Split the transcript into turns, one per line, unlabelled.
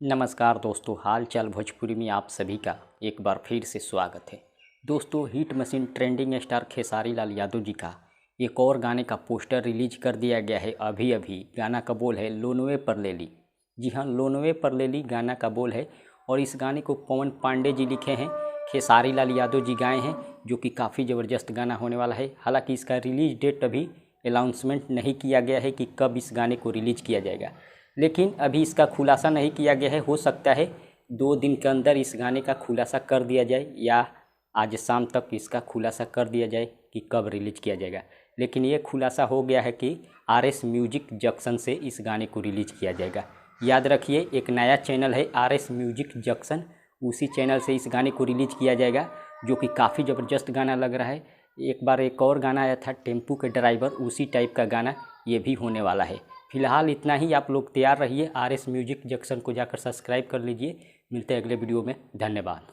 नमस्कार दोस्तों, हाल चाल भोजपुरी में आप सभी का एक बार फिर से स्वागत है। दोस्तों, hit machine trending star Khesari Lal Yadav ji का एक और गाने का पोस्टर रिलीज कर दिया गया है अभी अभी। गाना का बोल है लोनवे पर ले ली। जी हाँ, लोनवे पर ले ली गाना का बोल है। और इस गाने को पवन पांडे जी लिखे हैं, खेसारी लाल यादव जी गाए हैं, जो कि काफ़ी ज़बरदस्त गाना होने वाला है। हालांकि इसका रिलीज डेट अभी अनाउंसमेंट नहीं किया गया है कि कब इस गाने को रिलीज किया जाएगा, लेकिन अभी इसका खुलासा नहीं किया गया है। हो सकता है 2 दिन के अंदर इस गाने का खुलासा कर दिया जाए या आज शाम तक इसका खुलासा कर दिया जाए कि कब रिलीज किया जाएगा। लेकिन ये खुलासा हो गया है कि RS म्यूजिक जंक्शन से इस गाने को रिलीज किया जाएगा। याद रखिए, एक नया चैनल है RS म्यूजिक जंक्शन, उसी चैनल से इस गाने को रिलीज किया जाएगा, जो कि काफ़ी ज़बरदस्त गाना लग रहा है। एक बार एक और गाना आया था टेम्पू के ड्राइवर, उसी टाइप का गाना ये भी होने वाला है। फिलहाल इतना ही। आप लोग तैयार रहिए, RS म्यूजिक जंक्शन को जाकर सब्सक्राइब कर लीजिए। मिलते हैं अगले वीडियो में। धन्यवाद।